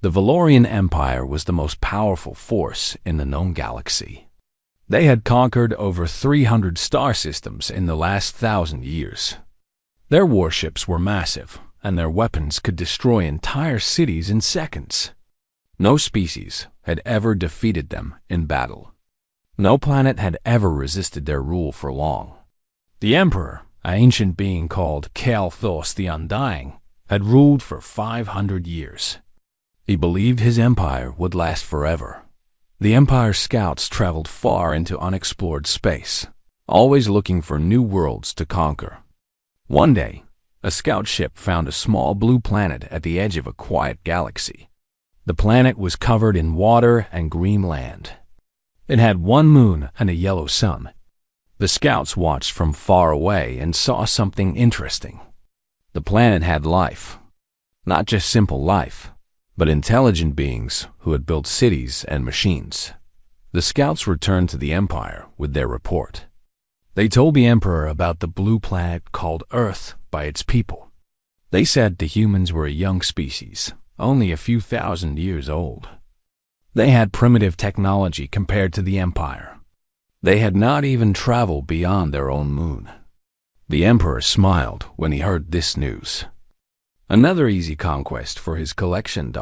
The Valorian Empire was the most powerful force in the known galaxy. They had conquered over 300 star systems in the last 1,000 years. Their warships were massive, and their weapons could destroy entire cities in seconds. No species had ever defeated them in battle. No planet had ever resisted their rule for long. The Emperor, an ancient being called Althean the Undying, had ruled for 500 years. He believed his empire would last forever. The Empire's scouts traveled far into unexplored space, always looking for new worlds to conquer. One day, a scout ship found a small blue planet at the edge of a quiet galaxy. The planet was covered in water and green land. It had one moon and a yellow sun. The scouts watched from far away and saw something interesting. The planet had life. Not just simple life, but intelligent beings who had built cities and machines. The scouts returned to the Empire with their report. They told the Emperor about the blue planet called Earth by its people. They said the humans were a young species, only a few thousand years old. They had primitive technology compared to the Empire. They had not even traveled beyond their own moon. The Emperor smiled when he heard this news. Another easy conquest for his collection.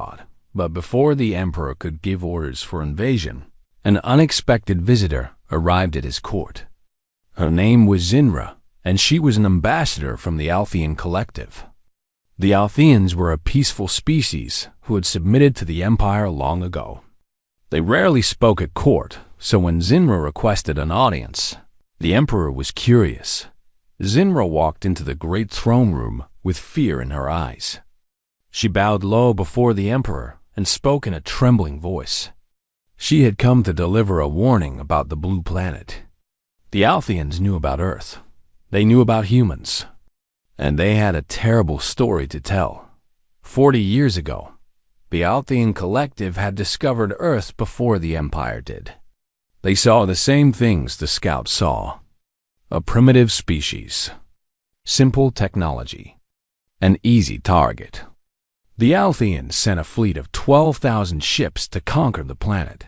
But before the Emperor could give orders for invasion, an unexpected visitor arrived at his court. Her name was Zinra, and she was an ambassador from the Althean collective. The Altheans were a peaceful species who had submitted to the Empire long ago. They rarely spoke at court, so when Zinra requested an audience, the Emperor was curious. Zinra walked into the great throne room with fear in her eyes. She bowed low before the Emperor and spoke in a trembling voice. She had come to deliver a warning about the blue planet. The Altheans knew about Earth. They knew about humans. And they had a terrible story to tell. 40 years ago, the Althean collective had discovered Earth before the Empire did. They saw the same things the scouts saw. A primitive species, simple technology, an easy target. The Altheans sent a fleet of 12,000 ships to conquer the planet.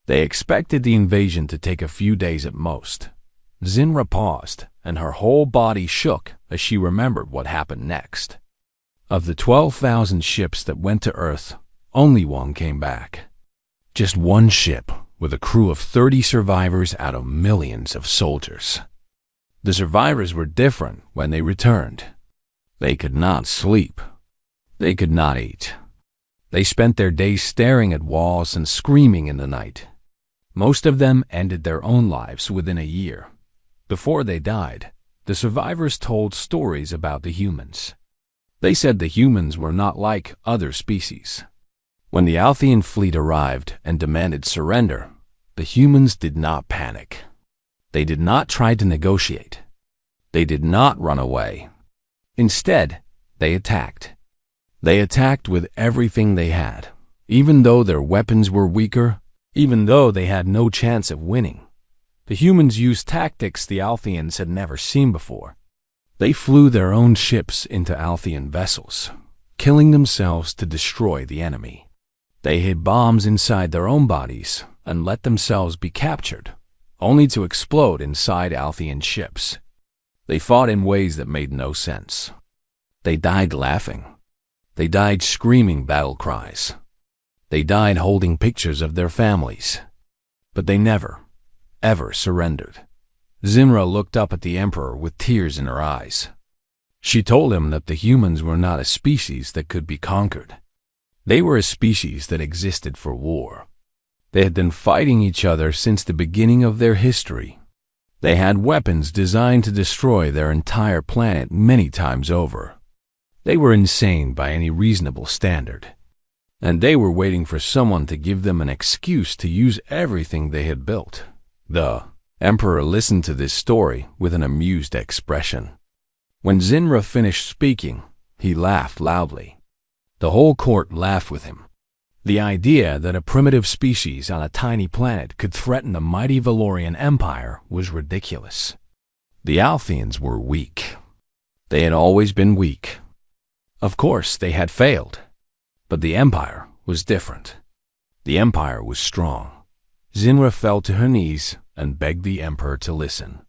They expected the invasion to take a few days at most. Zinra paused, and her whole body shook as she remembered what happened next. Of the 12,000 ships that went to Earth, only one came back. Just one ship with a crew of 30 survivors out of millions of soldiers. The survivors were different when they returned. They could not sleep. They could not eat. They spent their days staring at walls and screaming in the night. Most of them ended their own lives within a year. Before they died, the survivors told stories about the humans. They said the humans were not like other species. When the Althean fleet arrived and demanded surrender, the humans did not panic. They did not try to negotiate. They did not run away. Instead, they attacked. They attacked with everything they had, even though their weapons were weaker, even though they had no chance of winning. The humans used tactics the Altheans had never seen before. They flew their own ships into Althean vessels, killing themselves to destroy the enemy. They hid bombs inside their own bodies and let themselves be captured, only to explode inside Althean ships. They fought in ways that made no sense. They died laughing. They died screaming battle cries. They died holding pictures of their families. But they never, ever surrendered. Zinra looked up at the Emperor with tears in her eyes. She told him that the humans were not a species that could be conquered. They were a species that existed for war. They had been fighting each other since the beginning of their history. They had weapons designed to destroy their entire planet many times over. They were insane by any reasonable standard. And they were waiting for someone to give them an excuse to use everything they had built. The Emperor listened to this story with an amused expression. When Zinra finished speaking, he laughed loudly. The whole court laughed with him. The idea that a primitive species on a tiny planet could threaten the mighty Valorian Empire was ridiculous. The Altheans were weak. They had always been weak. Of course, they had failed. But the Empire was different. The Empire was strong. Zinra fell to her knees and begged the Emperor to listen.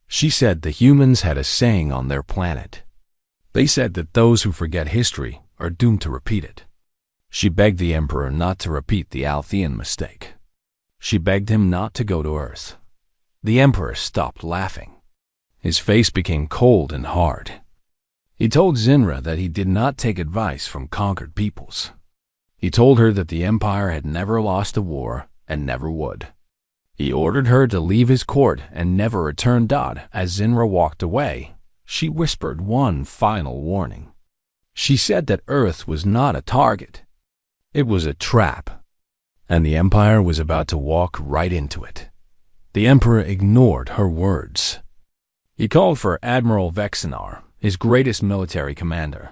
She said the humans had a saying on their planet. They said that those who forget history are doomed to repeat it. She begged the Emperor not to repeat the Althean mistake. She begged him not to go to Earth. The Emperor stopped laughing. His face became cold and hard. He told Zinra that he did not take advice from conquered peoples. He told her that the Empire had never lost a war and never would. He ordered her to leave his court and never return. As Zinra walked away, she whispered one final warning. She said that Earth was not a target. It was a trap, and the Empire was about to walk right into it. The Emperor ignored her words. He called for Admiral Vexinar, his greatest military commander.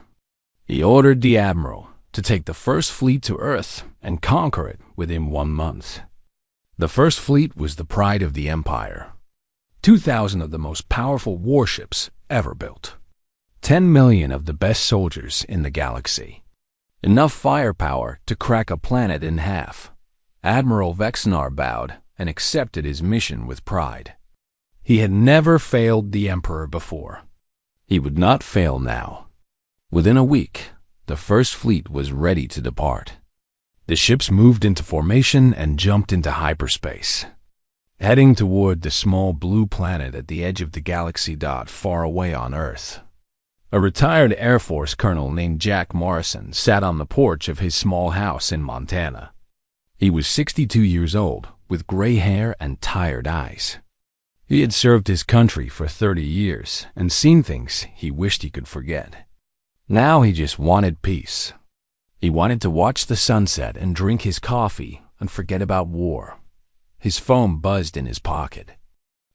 He ordered the Admiral to take the first fleet to Earth and conquer it within 1 month. The first fleet was the pride of the Empire. 2,000 of the most powerful warships ever built. 10 million of the best soldiers in the galaxy. Enough firepower to crack a planet in half. Admiral Vexinar bowed and accepted his mission with pride. He had never failed the Emperor before. He would not fail now. Within a week, the first fleet was ready to depart. The ships moved into formation and jumped into hyperspace, heading toward the small blue planet at the edge of the galaxy. Far away on Earth. A retired Air Force colonel named Jack Morrison sat on the porch of his small house in Montana. He was 62 years old, with gray hair and tired eyes. He had served his country for 30 years and seen things he wished he could forget. Now he just wanted peace. He wanted to watch the sunset and drink his coffee and forget about war. His phone buzzed in his pocket.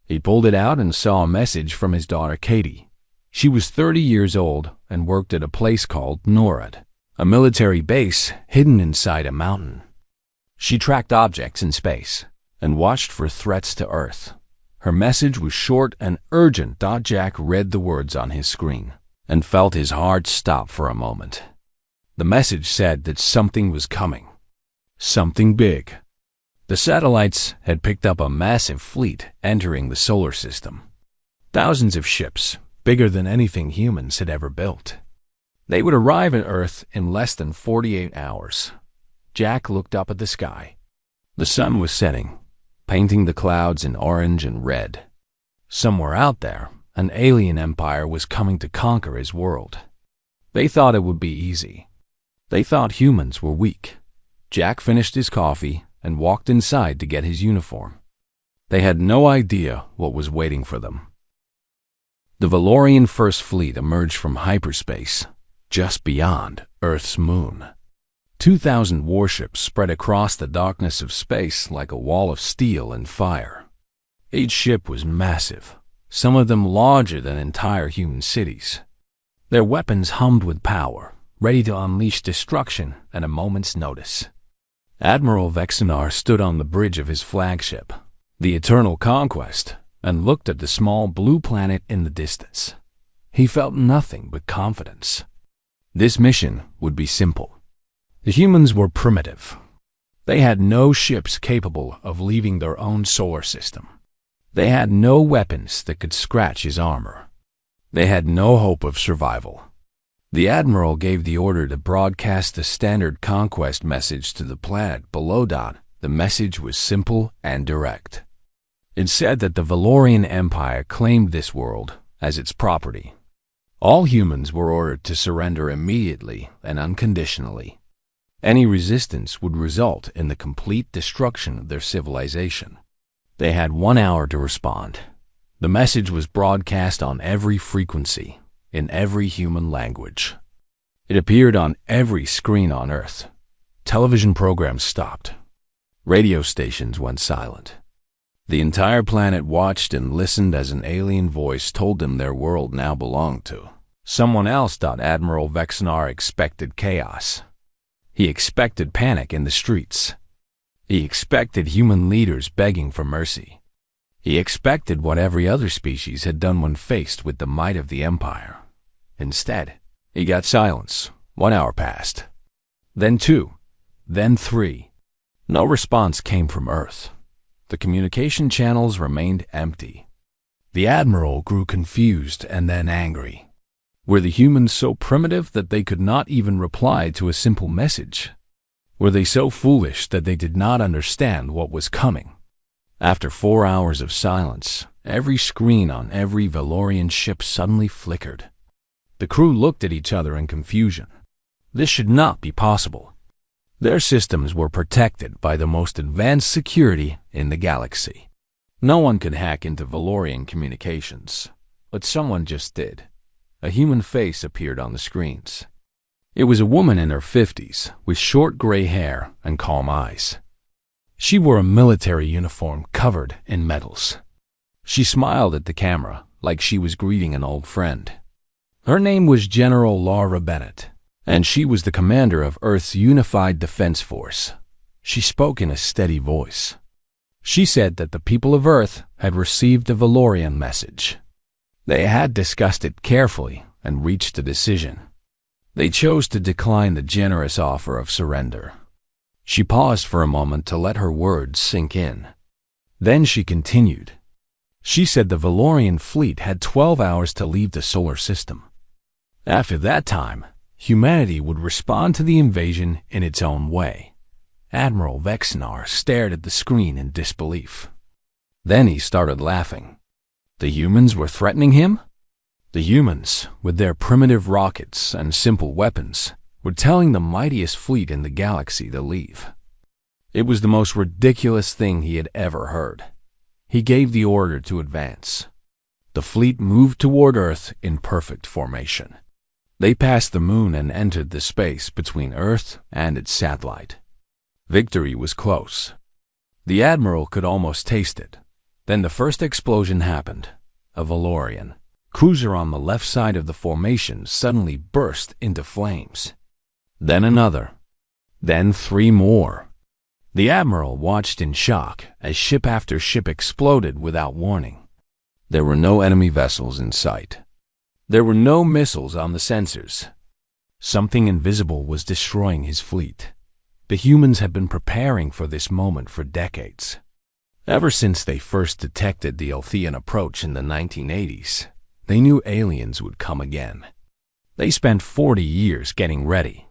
He pulled it out and saw a message from his daughter Katie. She was 30 years old and worked at a place called NORAD, a military base hidden inside a mountain. She tracked objects in space and watched for threats to Earth. Her message was short and urgent. Jack read the words on his screen and felt his heart stop for a moment. The message said that something was coming. Something big. The satellites had picked up a massive fleet entering the solar system. Thousands of ships, bigger than anything humans had ever built. They would arrive at Earth in less than 48 hours. Jack looked up at the sky. The sun was setting, painting the clouds in orange and red. Somewhere out there, an alien empire was coming to conquer his world. They thought it would be easy. They thought humans were weak. Jack finished his coffee and walked inside to get his uniform. They had no idea what was waiting for them. The Valorian First Fleet emerged from hyperspace, just beyond Earth's moon. 2,000 warships spread across the darkness of space like a wall of steel and fire. Each ship was massive, some of them larger than entire human cities. Their weapons hummed with power, ready to unleash destruction at a moment's notice. Admiral Vexinar stood on the bridge of his flagship, the Eternal Conquest, and looked at the small blue planet in the distance. He felt nothing but confidence. This mission would be simple. The humans were primitive. They had no ships capable of leaving their own solar system. They had no weapons that could scratch his armor. They had no hope of survival. The Admiral gave the order to broadcast the standard conquest message to the planet below. The message was simple and direct. It said that the Valorian Empire claimed this world as its property. All humans were ordered to surrender immediately and unconditionally. Any resistance would result in the complete destruction of their civilization. They had 1 hour to respond. The message was broadcast on every frequency, in every human language. It appeared on every screen on Earth. Television programs stopped. Radio stations went silent. The entire planet watched and listened as an alien voice told them their world now belonged to someone else. Admiral Vexinar expected chaos. He expected panic in the streets. He expected human leaders begging for mercy. He expected what every other species had done when faced with the might of the Empire. Instead, he got silence. 1 hour passed. Then 2. then 3. No response came from Earth. The communication channels remained empty. The Admiral grew confused and then angry. Were the humans so primitive that they could not even reply to a simple message? Were they so foolish that they did not understand what was coming? After 4 hours of silence, every screen on every Valorian ship suddenly flickered. The crew looked at each other in confusion. This should not be possible. Their systems were protected by the most advanced security in the galaxy. No one could hack into Valorian communications, but someone just did. A human face appeared on the screens. It was a woman in her 50s, with short gray hair and calm eyes. She wore a military uniform covered in medals. She smiled at the camera like she was greeting an old friend. Her name was General Laura Bennett, and she was the commander of Earth's Unified Defense Force. She spoke in a steady voice. She said that the people of Earth had received a Valorian message. They had discussed it carefully and reached a decision. They chose to decline the generous offer of surrender. She paused for a moment to let her words sink in. Then she continued. She said the Valorian fleet had 12 hours to leave the solar system. After that time, humanity would respond to the invasion in its own way. Admiral Vexnar stared at the screen in disbelief. Then he started laughing. The humans were threatening him? The humans, with their primitive rockets and simple weapons, were telling the mightiest fleet in the galaxy to leave. It was the most ridiculous thing he had ever heard. He gave the order to advance. The fleet moved toward Earth in perfect formation. They passed the moon and entered the space between Earth and its satellite. Victory was close. The Admiral could almost taste it. Then the first explosion happened. A Valorian cruiser on the left side of the formation suddenly burst into flames. Then another. Then 3 more. The Admiral watched in shock as ship after ship exploded without warning. There were no enemy vessels in sight. There were no missiles on the sensors. Something invisible was destroying his fleet. The humans had been preparing for this moment for decades. Ever since they first detected the Althean approach in the 1980s, they knew aliens would come again. They spent 40 years getting ready.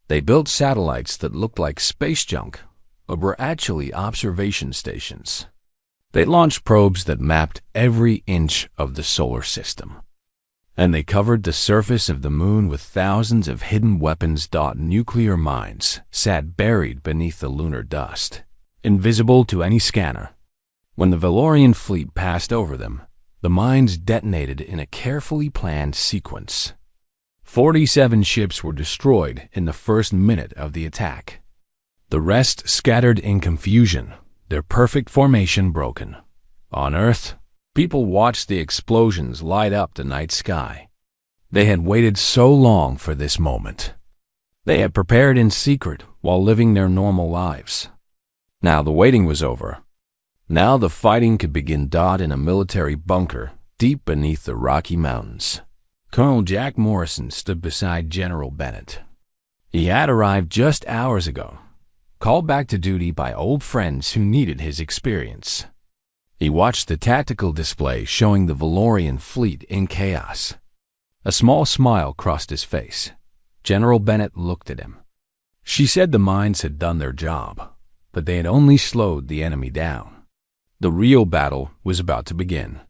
They built satellites that looked like space junk, but were actually observation stations. They launched probes that mapped every inch of the solar system. And they covered the surface of the moon with thousands of hidden weapons. Nuclear mines sat buried beneath the lunar dust, invisible to any scanner. When the Valorian fleet passed over them, the mines detonated in a carefully planned sequence. 47 ships were destroyed in the first minute of the attack. The rest scattered in confusion, their perfect formation broken. On Earth, people watched the explosions light up the night sky. They had waited so long for this moment. They had prepared in secret while living their normal lives. Now the waiting was over. Now the fighting could begin. In a military bunker deep beneath the Rocky Mountains, Colonel Jack Morrison stood beside General Bennett. He had arrived just hours ago, called back to duty by old friends who needed his experience. He watched the tactical display showing the Valorian fleet in chaos. A small smile crossed his face. General Bennett looked at him. She said the mines had done their job, but they had only slowed the enemy down. The real battle was about to begin.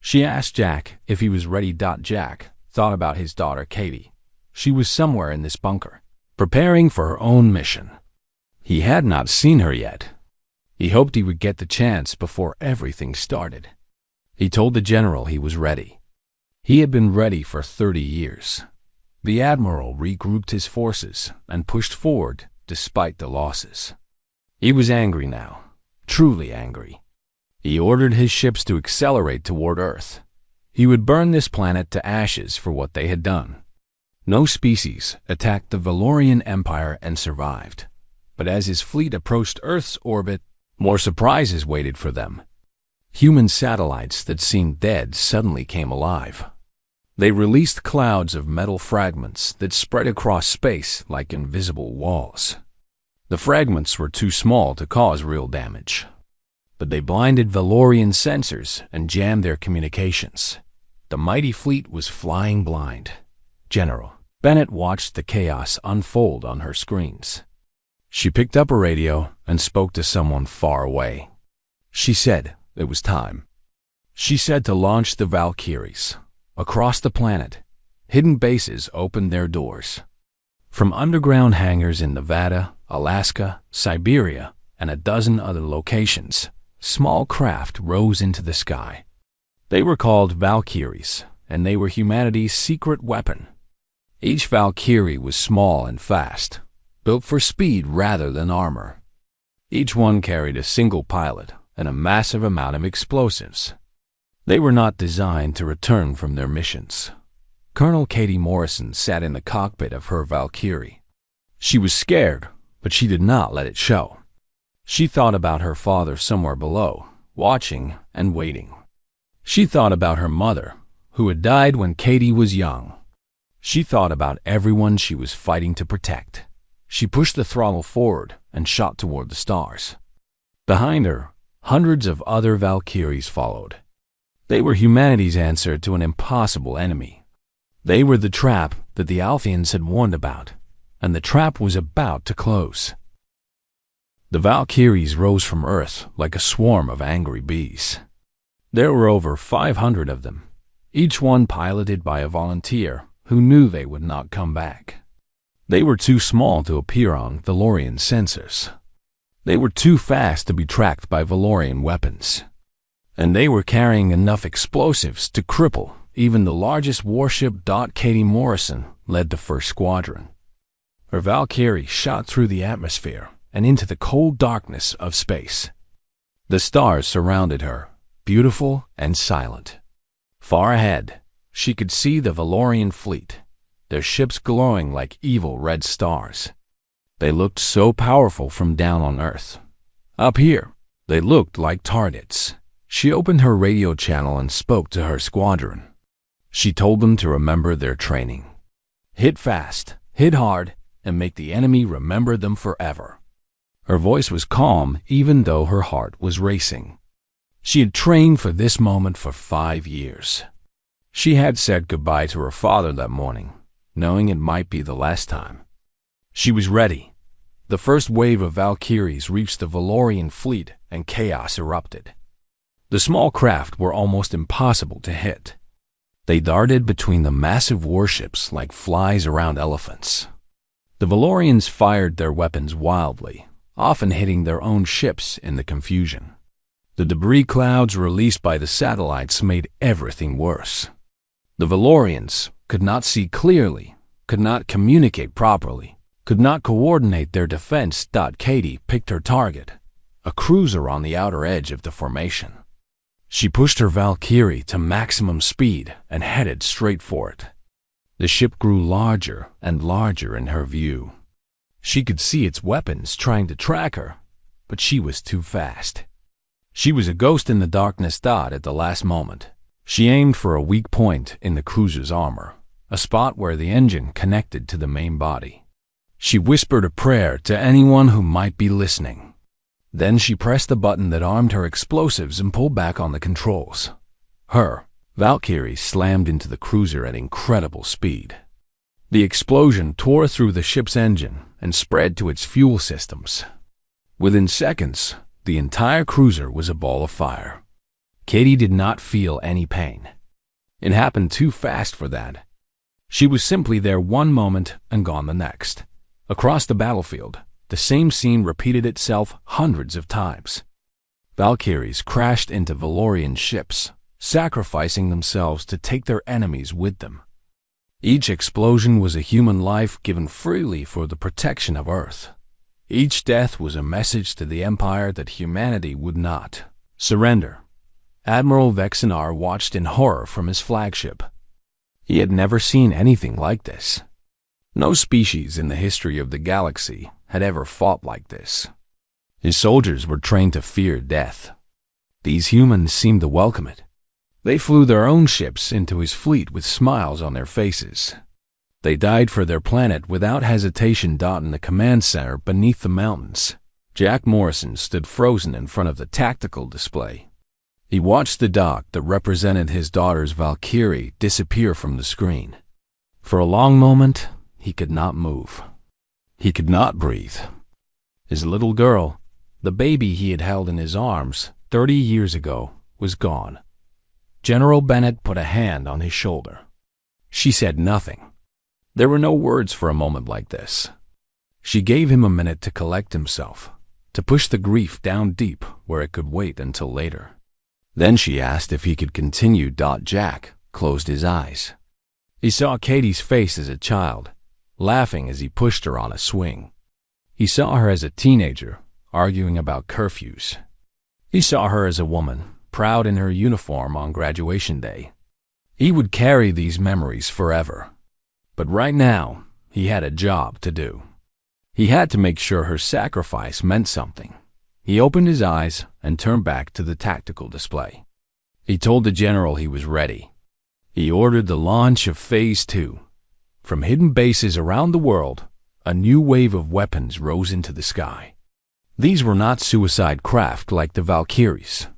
She asked Jack if he was ready. Jack thought about his daughter Katie. She was somewhere in this bunker, preparing for her own mission. He had not seen her yet. He hoped he would get the chance before everything started. He told the general he was ready. He had been ready for 30 years. The Admiral regrouped his forces and pushed forward despite the losses. He was angry now, truly angry. He ordered his ships to accelerate toward Earth. He would burn this planet to ashes for what they had done. No species attacked the Valorian Empire and survived. But as his fleet approached Earth's orbit, more surprises waited for them. Human satellites that seemed dead suddenly came alive. They released clouds of metal fragments that spread across space like invisible walls. The fragments were too small to cause real damage, but they blinded Valorian sensors and jammed their communications. The mighty fleet was flying blind. General Bennett watched the chaos unfold on her screens. She picked up a radio and spoke to someone far away. She said it was time. She said to launch the Valkyries. Across the planet, hidden bases opened their doors. From underground hangars in Nevada, Alaska, Siberia, and a dozen other locations, small craft rose into the sky. They were called Valkyries, and they were humanity's secret weapon. Each Valkyrie was small and fast, built for speed rather than armor. Each one carried a single pilot and a massive amount of explosives. They were not designed to return from their missions. Colonel Katie Morrison sat in the cockpit of her Valkyrie. She was scared, but she did not let it show. She thought about her father somewhere below, watching and waiting. She thought about her mother, who had died when Katie was young. She thought about everyone she was fighting to protect. She pushed the throttle forward and shot toward the stars. Behind her, hundreds of other Valkyries followed. They were humanity's answer to an impossible enemy. They were the trap that the Altheans had warned about, and the trap was about to close. The Valkyries rose from Earth like a swarm of angry bees. There were over 500 of them, each one piloted by a volunteer who knew they would not come back. They were too small to appear on Valorian sensors. They were too fast to be tracked by Valorian weapons. And they were carrying enough explosives to cripple even the largest warship. Katie Morrison led the first squadron. Her Valkyrie shot through the atmosphere and into the cold darkness of space. The stars surrounded her, beautiful and silent. Far ahead, she could see the Valorian fleet, their ships glowing like evil red stars. They looked so powerful from down on Earth. Up here, they looked like targets. She opened her radio channel and spoke to her squadron. She told them to remember their training. Hit fast, hit hard, and make the enemy remember them forever. Her voice was calm even though her heart was racing. She had trained for this moment for 5 years. She had said goodbye to her father that morning, knowing it might be the last time. She was ready. The first wave of Valkyries reached the Valorian fleet and chaos erupted. The small craft were almost impossible to hit. They darted between the massive warships like flies around elephants. The Valorians fired their weapons wildly, often hitting their own ships in the confusion. The debris clouds released by the satellites made everything worse. The Valorians could not see clearly, could not communicate properly, could not coordinate their defense. Katie picked her target, a cruiser on the outer edge of the formation. She pushed her Valkyrie to maximum speed and headed straight for it. The ship grew larger and larger in her view. She could see its weapons trying to track her, but she was too fast. She was a ghost in the darkness. At the last moment, she aimed for a weak point in the cruiser's armor, a spot where the engine connected to the main body. She whispered a prayer to anyone who might be listening. Then she pressed the button that armed her explosives and pulled back on the controls. Her Valkyrie slammed into the cruiser at incredible speed. The explosion tore through the ship's engine and spread to its fuel systems. Within seconds, the entire cruiser was a ball of fire. Katie did not feel any pain. It happened too fast for that. She was simply there one moment and gone the next. Across the battlefield, the same scene repeated itself hundreds of times. Valkyries crashed into Valorian ships, sacrificing themselves to take their enemies with them. Each explosion was a human life given freely for the protection of Earth. Each death was a message to the Empire that humanity would not surrender. Admiral Vexinar watched in horror from his flagship. He had never seen anything like this. No species in the history of the galaxy had ever fought like this. His soldiers were trained to fear death. These humans seemed to welcome it. They flew their own ships into his fleet with smiles on their faces. They died for their planet without hesitation. In the command center beneath the mountains, Jack Morrison stood frozen in front of the tactical display. He watched the dot that represented his daughter's Valkyrie disappear from the screen. For a long moment, he could not move. He could not breathe. His little girl, the baby he had held in his arms 30 years ago, was gone. General Bennett put a hand on his shoulder. She said nothing. There were no words for a moment like this. She gave him a minute to collect himself, to push the grief down deep where it could wait until later. Then she asked if he could continue. Jack closed his eyes. He saw Katie's face as a child, laughing as he pushed her on a swing. He saw her as a teenager, arguing about curfews. He saw her as a woman, proud in her uniform on graduation day. He would carry these memories forever. But right now, he had a job to do. He had to make sure her sacrifice meant something. He opened his eyes and turned back to the tactical display. He told the general he was ready. He ordered the launch of Phase 2. From hidden bases around the world, a new wave of weapons rose into the sky. These were not suicide craft like the Valkyries.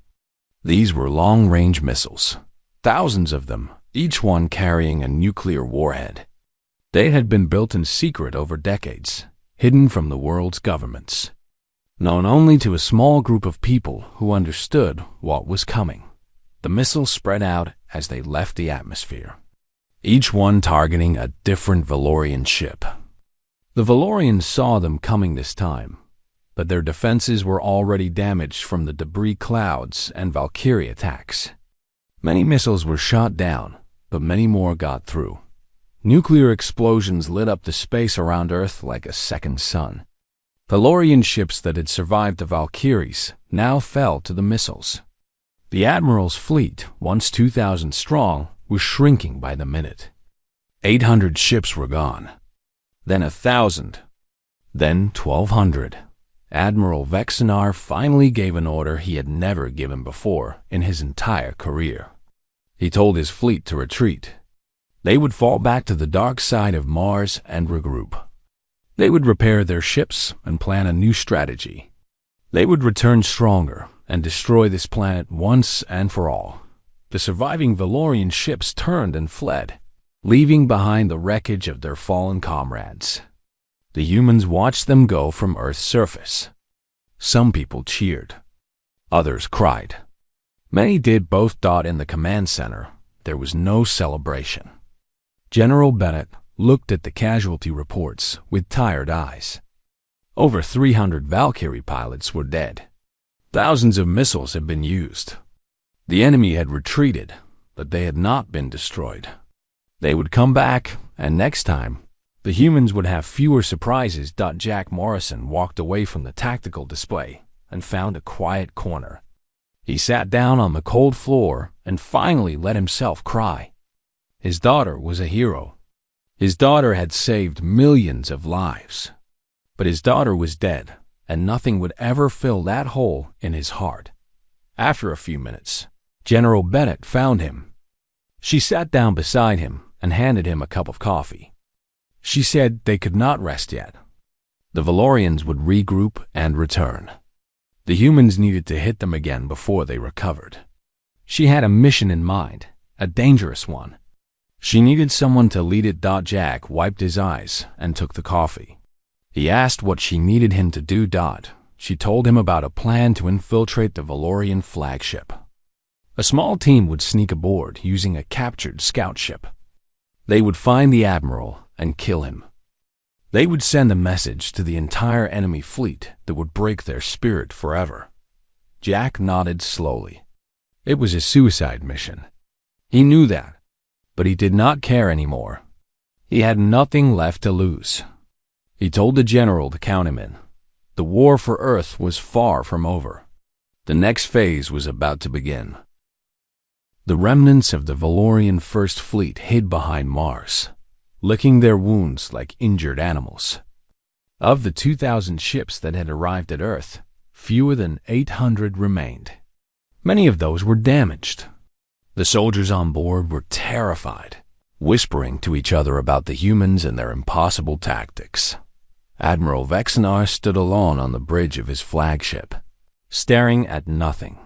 These were long-range missiles, thousands of them, each one carrying a nuclear warhead. They had been built in secret over decades, hidden from the world's governments, known only to a small group of people who understood what was coming. The missiles spread out as they left the atmosphere, each one targeting a different Valorian ship. The Valorians saw them coming this time, but their defenses were already damaged from the debris clouds and Valkyrie attacks. Many missiles were shot down, but many more got through. Nuclear explosions lit up the space around Earth like a second sun. Valorian ships that had survived the Valkyries now fell to the missiles. The Admiral's fleet, once 2,000 strong, was shrinking by the minute. 800 ships were gone. Then 1,000. Then 1,200. Admiral Vexenar finally gave an order he had never given before in his entire career. He told his fleet to retreat. They would fall back to the dark side of Mars and regroup. They would repair their ships and plan a new strategy. They would return stronger and destroy this planet once and for all. The surviving Valorian ships turned and fled, leaving behind the wreckage of their fallen comrades. The humans watched them go from Earth's surface. Some people cheered. Others cried. Many did both. In the command center, there was no celebration. General Bennett looked at the casualty reports with tired eyes. Over 300 Valkyrie pilots were dead. Thousands of missiles had been used. The enemy had retreated, but they had not been destroyed. They would come back, and next time, the humans would have fewer surprises. Jack Morrison walked away from the tactical display and found a quiet corner. He sat down on the cold floor and finally let himself cry. His daughter was a hero. His daughter had saved millions of lives. But his daughter was dead, and nothing would ever fill that hole in his heart. After a few minutes, General Bennett found him. She sat down beside him and handed him a cup of coffee. She said they could not rest yet. The Valorians would regroup and return. The humans needed to hit them again before they recovered. She had a mission in mind, a dangerous one. She needed someone to lead it. Jack wiped his eyes and took the coffee. He asked what she needed him to do. She told him about a plan to infiltrate the Valorian flagship. A small team would sneak aboard using a captured scout ship. They would find the Admiral and kill him. They would send a message to the entire enemy fleet that would break their spirit forever. Jack nodded slowly. It was a suicide mission. He knew that, but he did not care anymore. He had nothing left to lose. He told the general to count him in. The war for Earth was far from over. The next phase was about to begin. The remnants of the Valorian First Fleet hid behind Mars, licking their wounds like injured animals. Of the 2,000 ships that had arrived at Earth, fewer than 800 remained. Many of those were damaged. The soldiers on board were terrified. whispering to each other about the humans and their impossible tactics. Admiral Vexenar stood alone on the bridge of his flagship, staring at nothing.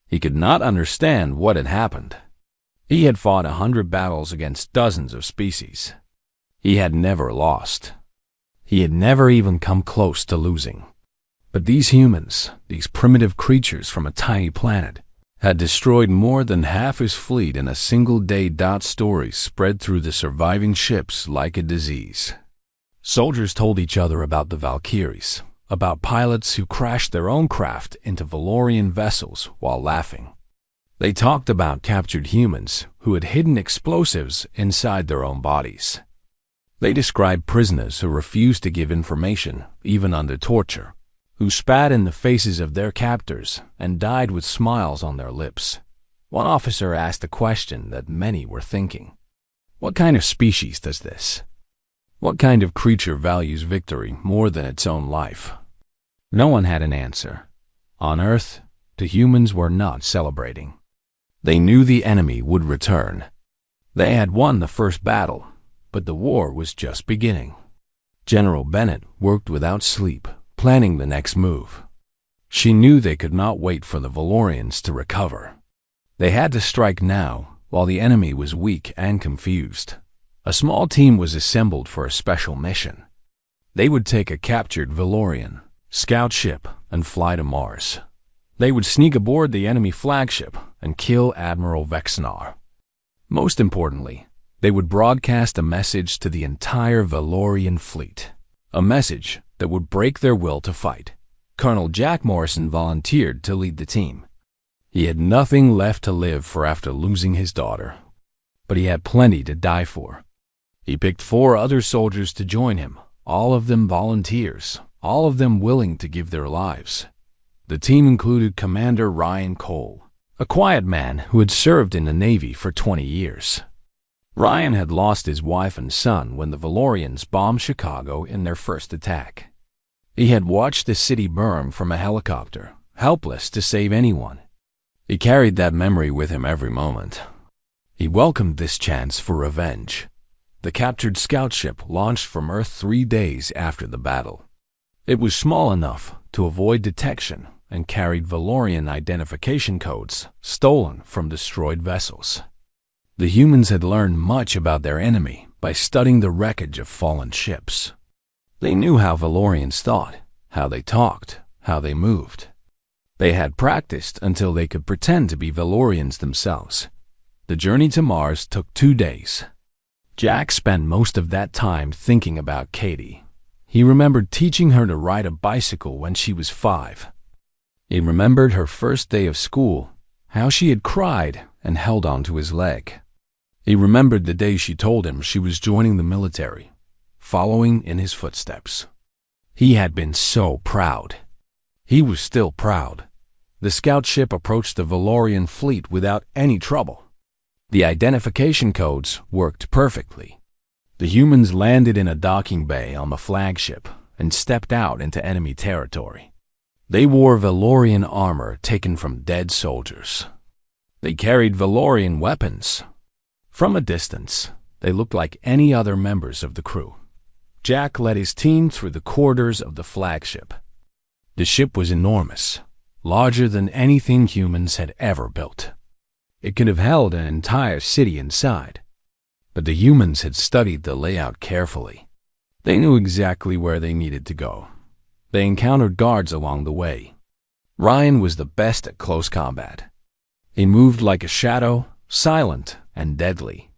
He could not understand what had happened. He had fought 100 battles against dozens of species. He had never lost. He had never even come close to losing. But these humans, these primitive creatures from a tiny planet, had destroyed more than half his fleet in a single day. Stories spread through the surviving ships like a disease. Soldiers told each other about the Valkyries, about pilots who crashed their own craft into Valorian vessels while laughing. They talked about captured humans who had hidden explosives inside their own bodies. They described prisoners who refused to give information, even under torture, who spat in the faces of their captors and died with smiles on their lips. One officer asked a question that many were thinking. What kind of species does this? What kind of creature values victory more than its own life? No one had an answer. On Earth, the humans were not celebrating. They knew the enemy would return. They had won the first battle, but the war was just beginning. General Bennett worked without sleep, planning the next move. She knew they could not wait for the Valorians to recover. They had to strike now, while the enemy was weak and confused. A small team was assembled for a special mission. They would take a captured Valorian scout ship and fly to Mars. They would sneak aboard the enemy flagship and kill Admiral Vexenar. Most importantly, they would broadcast a message to the entire Valorian fleet, a message that would break their will to fight. Colonel Jack Morrison volunteered to lead the team. He had nothing left to live for after losing his daughter, but he had plenty to die for. He picked 4 other soldiers to join him, all of them volunteers, all of them willing to give their lives. The team included Commander Ryan Cole, a quiet man who had served in the Navy for 20 years. Ryan had lost his wife and son when the Valorians bombed Chicago in their first attack. He had watched the city burn from a helicopter, helpless to save anyone. He carried that memory with him every moment. He welcomed this chance for revenge. The captured scout ship launched from Earth 3 days after the battle. It was small enough to avoid detection and carried Valorian identification codes stolen from destroyed vessels. The humans had learned much about their enemy by studying the wreckage of fallen ships. They knew how Valorians thought, how they talked, how they moved. They had practiced until they could pretend to be Valorians themselves. The journey to Mars took 2 days. Jack spent most of that time thinking about Katie. He remembered teaching her to ride a bicycle when she was 5. He remembered her first day of school, how she had cried and held onto his leg. He remembered the day she told him she was joining the military, following in his footsteps. He had been so proud. He was still proud. The scout ship approached the Valorian fleet without any trouble. The identification codes worked perfectly. The humans landed in a docking bay on the flagship and stepped out into enemy territory. They wore Valorian armor taken from dead soldiers. They carried Valorian weapons. From a distance, they looked like any other members of the crew. Jack led his team through the corridors of the flagship. The ship was enormous, larger than anything humans had ever built. It could have held an entire city inside. But the humans had studied the layout carefully. They knew exactly where they needed to go. They encountered guards along the way. Ryan was the best at close combat. He moved like a shadow, silent and deadly.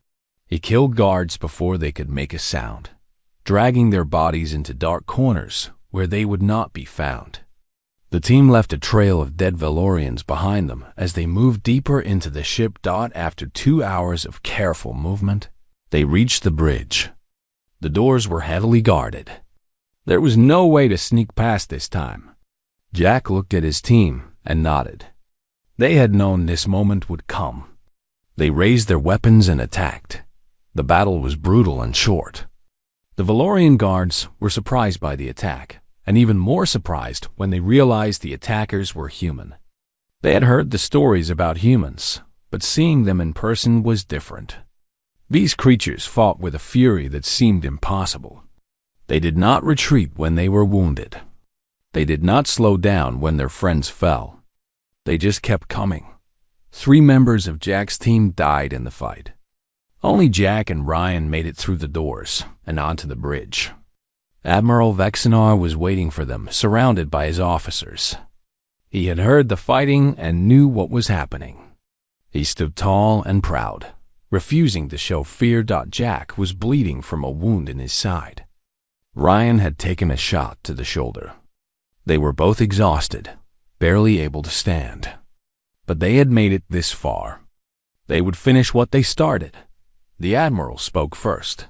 He killed guards before they could make a sound, dragging their bodies into dark corners where they would not be found. The team left a trail of dead Valorians behind them as they moved deeper into the ship. After 2 hours of careful movement, they reached the bridge. The doors were heavily guarded. There was no way to sneak past this time. Jack looked at his team and nodded. They had known this moment would come. They raised their weapons and attacked. The battle was brutal and short. The Valorian guards were surprised by the attack, and even more surprised when they realized the attackers were human. They had heard the stories about humans, but seeing them in person was different. These creatures fought with a fury that seemed impossible. They did not retreat when they were wounded. They did not slow down when their friends fell. They just kept coming. 3 members of Jack's team died in the fight. Only Jack and Ryan made it through the doors and onto the bridge. Admiral Vexenar was waiting for them, surrounded by his officers. He had heard the fighting and knew what was happening. He stood tall and proud, refusing to show fear. Jack was bleeding from a wound in his side. Ryan had taken a shot to the shoulder. They were both exhausted, barely able to stand. But they had made it this far. They would finish what they started. The Admiral spoke first.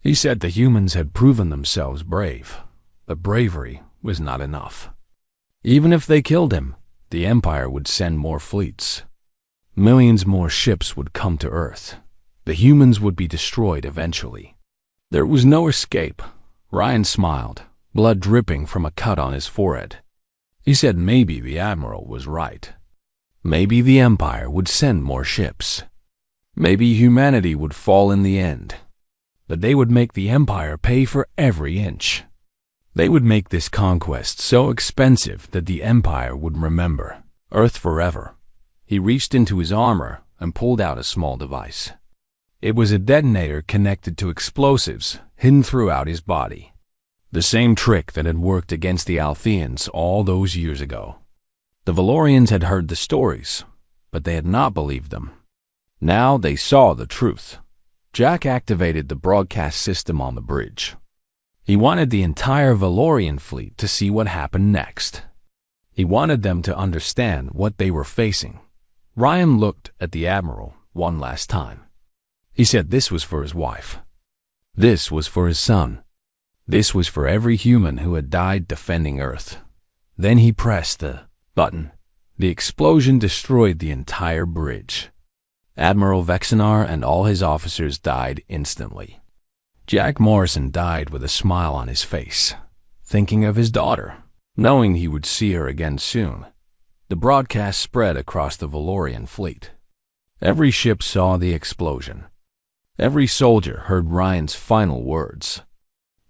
He said the humans had proven themselves brave, but bravery was not enough. Even if they killed him, the Empire would send more fleets. Millions more ships would come to Earth. The humans would be destroyed eventually. There was no escape. Ryan smiled, blood dripping from a cut on his forehead. He said maybe the Admiral was right. Maybe the Empire would send more ships. Maybe humanity would fall in the end. But they would make the Empire pay for every inch. They would make this conquest so expensive that the Empire would remember Earth forever. He reached into his armor and pulled out a small device. It was a detonator connected to explosives hidden throughout his body. The same trick that had worked against the Altheans all those years ago. The Valorians had heard the stories, but they had not believed them. Now they saw the truth. Jack activated the broadcast system on the bridge. He wanted the entire Valorian fleet to see what happened next. He wanted them to understand what they were facing. Ryan looked at the Admiral one last time. He said this was for his wife. This was for his son. This was for every human who had died defending Earth. Then he pressed the button. The explosion destroyed the entire bridge. Admiral Vexenar and all his officers died instantly. Jack Morrison died with a smile on his face, thinking of his daughter, knowing he would see her again soon. The broadcast spread across the Valorian fleet. Every ship saw the explosion. Every soldier heard Ryan's final words.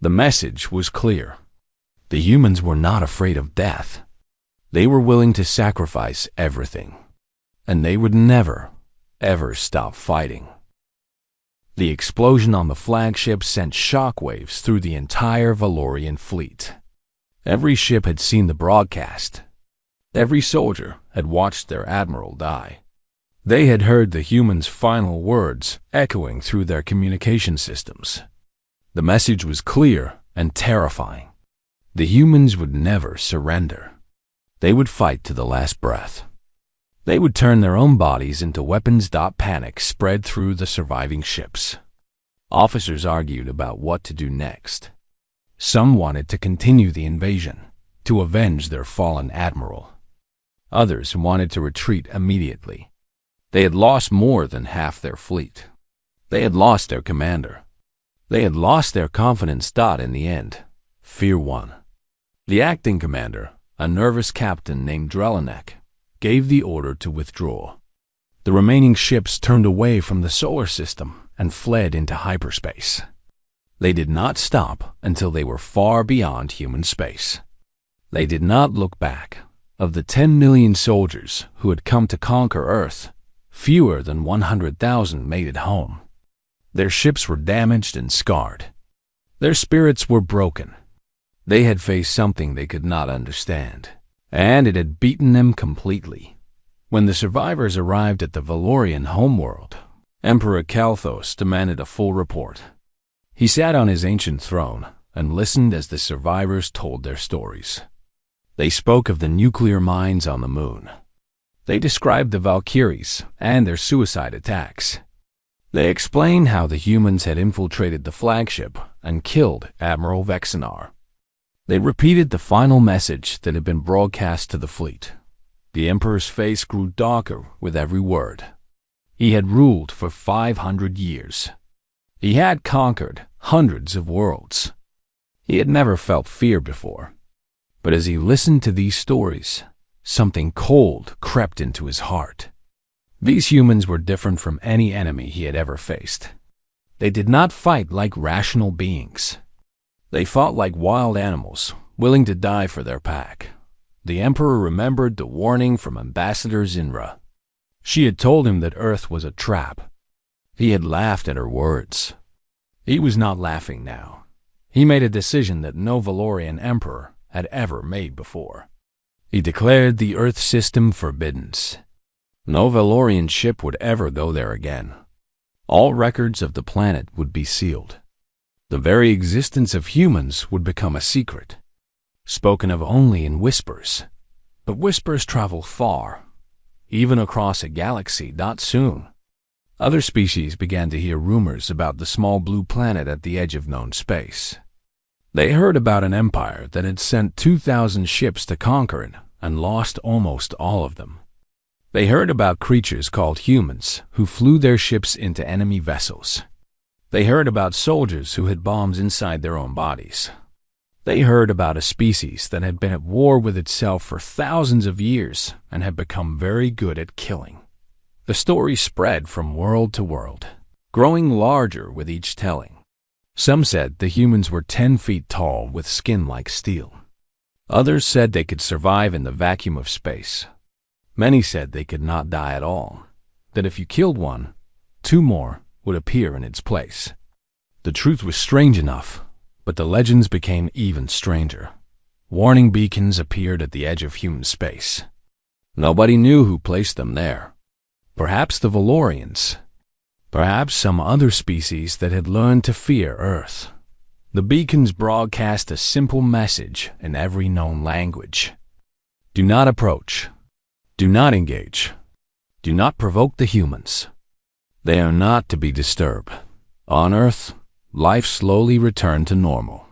The message was clear. The humans were not afraid of death. They were willing to sacrifice everything, and they would never, ever stop fighting. The explosion on the flagship sent shockwaves through the entire Valorian fleet. Every ship had seen the broadcast. Every soldier had watched their admiral die. They had heard the humans' final words echoing through their communication systems. The message was clear and terrifying. The humans would never surrender. They would fight to the last breath. They would turn their own bodies into weapons. Panic spread through the surviving ships. Officers argued about what to do next. Some wanted to continue the invasion, to avenge their fallen admiral. Others wanted to retreat immediately. They had lost more than half their fleet. They had lost their commander. They had lost their confidence. In the end, fear won. The acting commander, a nervous captain named Drelenek, gave the order to withdraw. The remaining ships turned away from the solar system and fled into hyperspace. They did not stop until they were far beyond human space. They did not look back. Of the 10 million soldiers who had come to conquer Earth, fewer than 100,000 made it home. Their ships were damaged and scarred. Their spirits were broken. They had faced something they could not understand, and it had beaten them completely. When the survivors arrived at the Valorian homeworld, Emperor Kalthos demanded a full report. He sat on his ancient throne and listened as the survivors told their stories. They spoke of the nuclear mines on the moon. They described the Valkyries and their suicide attacks. They explained how the humans had infiltrated the flagship and killed Admiral Vexenar. They repeated the final message that had been broadcast to the fleet. The Emperor's face grew darker with every word. He had ruled for 500 years. He had conquered hundreds of worlds. He had never felt fear before. But as he listened to these stories, something cold crept into his heart. These humans were different from any enemy he had ever faced. They did not fight like rational beings. They fought like wild animals, willing to die for their pack. The Emperor remembered the warning from Ambassador Zinra. She had told him that Earth was a trap. He had laughed at her words. He was not laughing now. He made a decision that no Valorian Emperor had ever made before. He declared the Earth system forbidden. No Valorian ship would ever go there again. All records of the planet would be sealed. The very existence of humans would become a secret, spoken of only in whispers. But whispers travel far, even across a galaxy, not soon. Other species began to hear rumors about the small blue planet at the edge of known space. They heard about an empire that had sent 2,000 ships to conquer it and lost almost all of them. They heard about creatures called humans who flew their ships into enemy vessels. They heard about soldiers who had bombs inside their own bodies. They heard about a species that had been at war with itself for thousands of years and had become very good at killing. The story spread from world to world, growing larger with each telling. Some said the humans were 10 feet tall with skin like steel. Others said they could survive in the vacuum of space. Many said they could not die at all, that if you killed one, 2 more would appear in its place. The truth was strange enough, but the legends became even stranger. Warning beacons appeared at the edge of human space. Nobody knew who placed them there. Perhaps the Valorians. Perhaps some other species that had learned to fear Earth. The beacons broadcast a simple message in every known language. Do not approach. Do not engage. Do not provoke the humans. They are not to be disturbed. On Earth, life slowly returned to normal.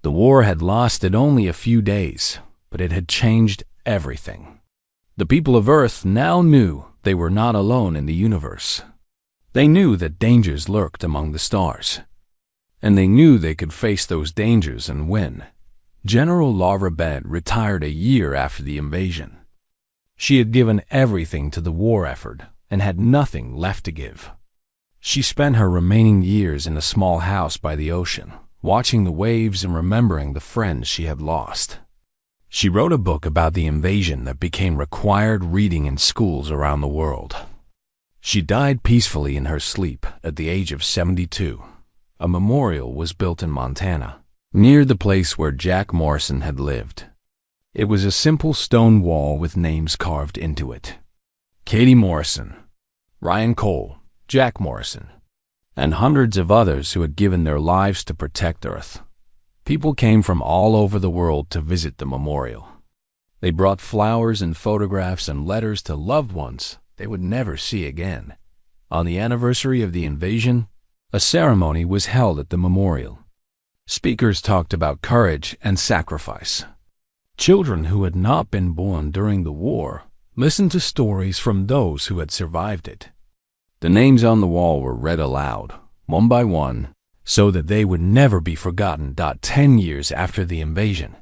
The war had lasted only a few days, but it had changed everything. The people of Earth now knew they were not alone in the universe. They knew that dangers lurked among the stars. And they knew they could face those dangers and win. General Laura Bennett retired a year after the invasion. She had given everything to the war effort and had nothing left to give. She spent her remaining years in a small house by the ocean, watching the waves and remembering the friends she had lost. She wrote a book about the invasion that became required reading in schools around the world. She died peacefully in her sleep at the age of 72. A memorial was built in Montana, near the place where Jack Morrison had lived. It was a simple stone wall with names carved into it. Katie Morrison, Ryan Cole, Jack Morrison, and hundreds of others who had given their lives to protect Earth. People came from all over the world to visit the memorial. They brought flowers and photographs and letters to loved ones they would never see again. On the anniversary of the invasion, a ceremony was held at the memorial. Speakers talked about courage and sacrifice. Children who had not been born during the war listened to stories from those who had survived it. The names on the wall were read aloud, one by one, so that they would never be forgotten. 10 years after the invasion,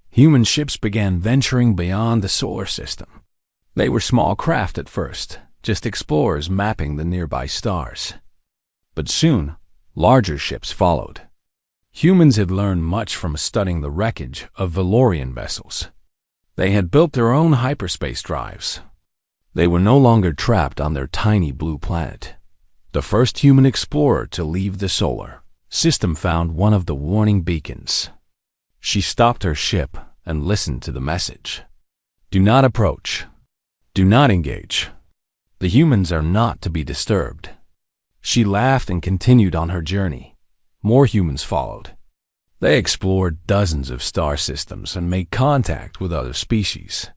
human ships began venturing beyond the solar system. They were small craft at first, just explorers mapping the nearby stars. But soon, larger ships followed. Humans had learned much from studying the wreckage of Valorian vessels. They had built their own hyperspace drives. They were no longer trapped on their tiny blue planet. The first human explorer to leave the solar system found one of the warning beacons. She stopped her ship and listened to the message. Do not approach. Do not engage. The humans are not to be disturbed. She laughed and continued on her journey. More humans followed. They explored dozens of star systems and made contact with other species.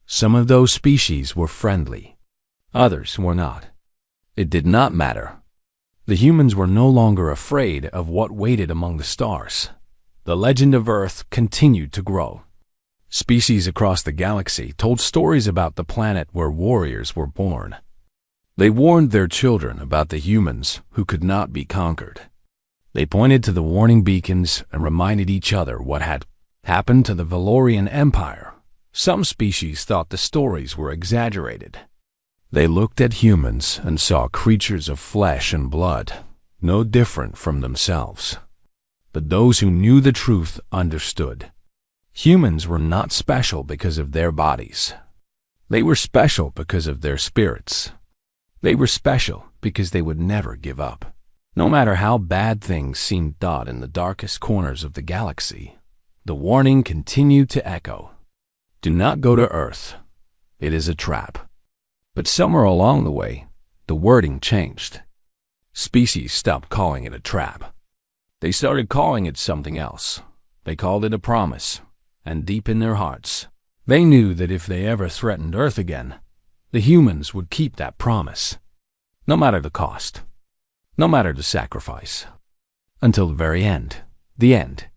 Some of those species were friendly. Others were not. It did not matter. The humans were no longer afraid of what waited among the stars. The legend of Earth continued to grow. Species across the galaxy told stories about the planet where warriors were born. They warned their children about the humans who could not be conquered. They pointed to the warning beacons and reminded each other what had happened to the Valorian Empire. Some species thought the stories were exaggerated. They looked at humans and saw creatures of flesh and blood. no different from themselves. But those who knew the truth understood. Humans were not special because of their bodies. They were special because of their spirits. They were special because they would never give up. No matter how bad things seemed thought in the darkest corners of the galaxy, the warning continued to echo. Do not go to Earth. It is a trap. But somewhere along the way, the wording changed. Species stopped calling it a trap. They started calling it something else. They called it a promise. And deep in their hearts, they knew that if they ever threatened Earth again, the humans would keep that promise. No matter the cost. No matter the sacrifice. Until the very end. The end.